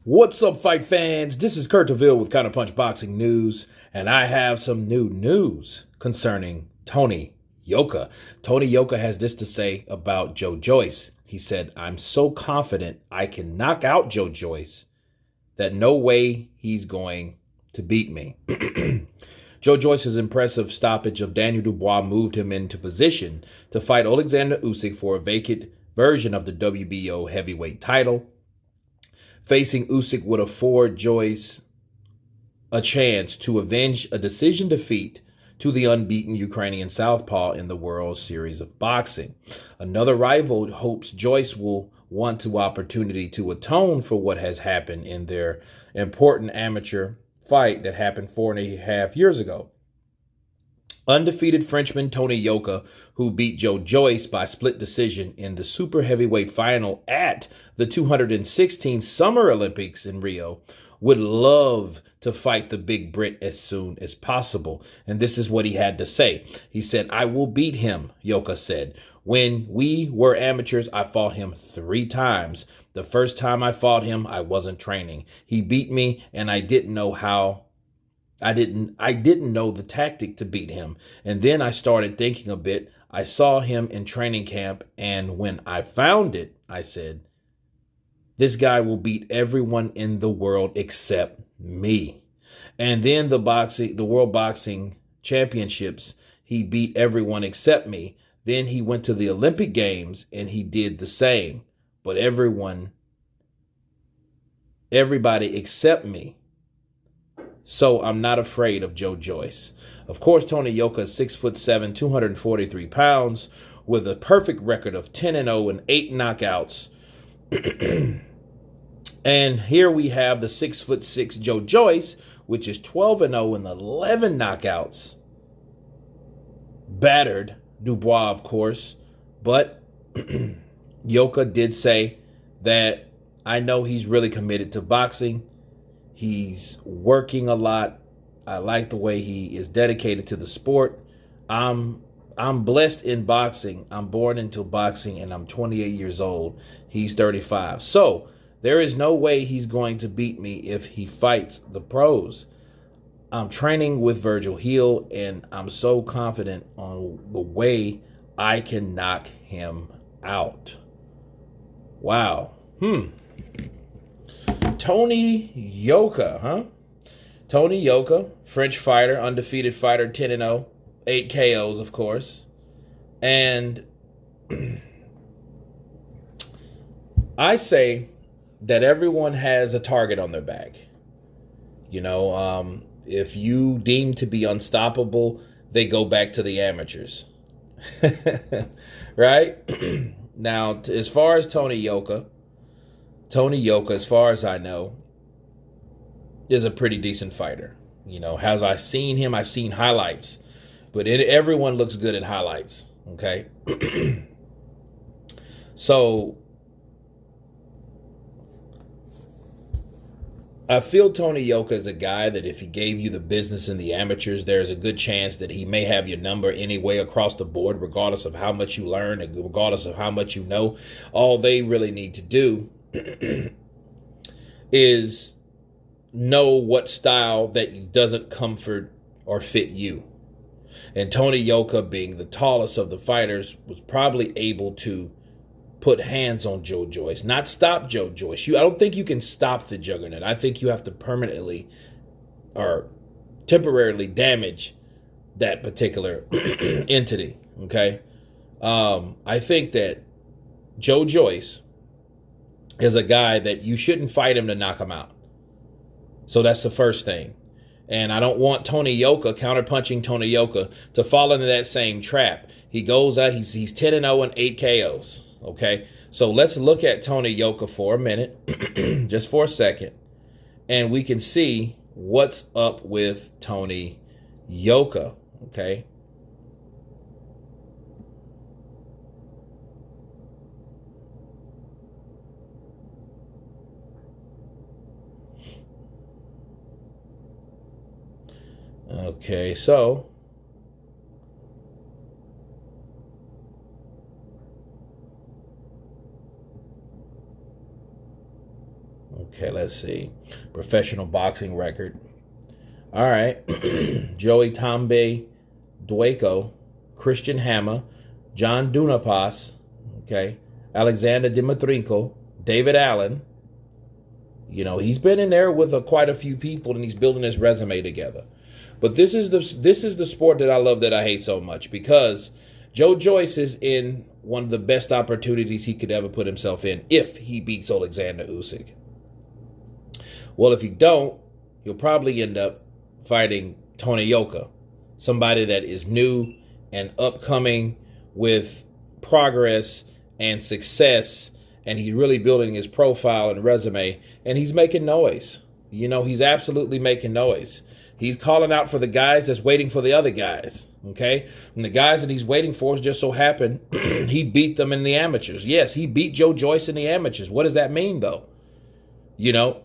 What's up, fight fans? This is Kurt DeVille with Counterpunch Boxing News, and I have some new news concerning Tony Yoka. Tony Yoka has this to say about Joe Joyce. He said, "I'm so confident I can knock out Joe Joyce that no way he's going to beat me." Joe Joyce's impressive stoppage of Daniel Dubois moved him into position to fight Alexander Usyk for a vacant version of the WBO heavyweight title. Facing Usyk would afford Joyce a chance to avenge a decision defeat to the unbeaten Ukrainian southpaw in the World Series of Boxing. Another rival hopes Joyce will want the opportunity to atone for what has happened in their important amateur fight that happened 4.5 years ago. Undefeated Frenchman Tony Yoka, who beat Joe Joyce by split decision in the super heavyweight final at the 216 Summer Olympics in Rio, would love to fight the big Brit as soon as possible. And this is what he had to say. He said, "I will beat him," Yoka said. "When we were amateurs, I fought him 3 times. The first time I fought him, I wasn't training. He beat me, and I didn't know the tactic to beat him. And then I started thinking a bit. I saw him in training camp, and when I found it, I said, this guy will beat everyone in the world except me. And then the World Boxing Championships, he beat everyone except me. Then he went to the Olympic Games and he did the same. But everybody except me. So I'm not afraid of Joe Joyce." Of course, Tony Yoka is 6'7", 243 pounds, with a perfect record of 10-0 and 8 knockouts. And here we have the 6'6" Joe Joyce, which is 12-0 and 11 knockouts. Battered Dubois, of course, but Yoka did say that, "I know he's really committed to boxing. He's working a lot. I like the way he is dedicated to the sport. I'm blessed in boxing. I'm born into boxing, and I'm 28 years old. He's 35. So there is no way he's going to beat me if he fights the pros. I'm training with Virgil Hill, and I'm so confident on the way I can knock him out." Wow. Tony Yoka, huh? Tony Yoka, French fighter, undefeated fighter, 10-0, 8 KOs, of course. And I say that everyone has a target on their back. If you deem to be unstoppable, they go back to the amateurs. Right? Now, as far as Tony Yoka, as far as I know, is a pretty decent fighter. Have I seen him? I've seen highlights, but everyone looks good in highlights. Okay. So I feel Tony Yoka is a guy that if he gave you the business in the amateurs, there's a good chance that he may have your number anyway across the board, regardless of how much you learn and regardless of how much you know. All they really need to do is know what style that doesn't comfort or fit you. And Tony Yoka, being the tallest of the fighters, was probably able to put hands on Joe Joyce, not stop Joe Joyce. I don't think you can stop the juggernaut. I think you have to permanently or temporarily damage that particular entity. Okay. I think that Joe Joyce is a guy that you shouldn't fight him to knock him out. So that's the first thing. And I don't want Tony Yoka, counterpunching Tony Yoka, to fall into that same trap. He goes out, he's 10-0 and 8 KOs. Okay, so let's look at Tony Yoka for a minute, just for a second, and we can see what's up with Tony Yoka. Okay. Okay, so Okay, let's see. Professional boxing record. All right. Joey Tambe Dueco, Christian Hammer, John Dunapas, okay, Alexander Dimitrenko, David Allen. You know, he's been in there with quite a few people, and he's building his resume together. But this is the sport that I love, that I hate so much, because Joe Joyce is in one of the best opportunities he could ever put himself in if he beats Alexander Usyk. Well, if he don't, he'll probably end up fighting Tony Yoka, somebody that is new and upcoming with progress and success, and he's really building his profile and resume, and he's making noise. You know, he's absolutely making noise. He's calling out for the guys that's waiting for the other guys, okay? And the guys that he's waiting for just so happen he beat them in the amateurs. Yes, he beat Joe Joyce in the amateurs. What does that mean, though? You know,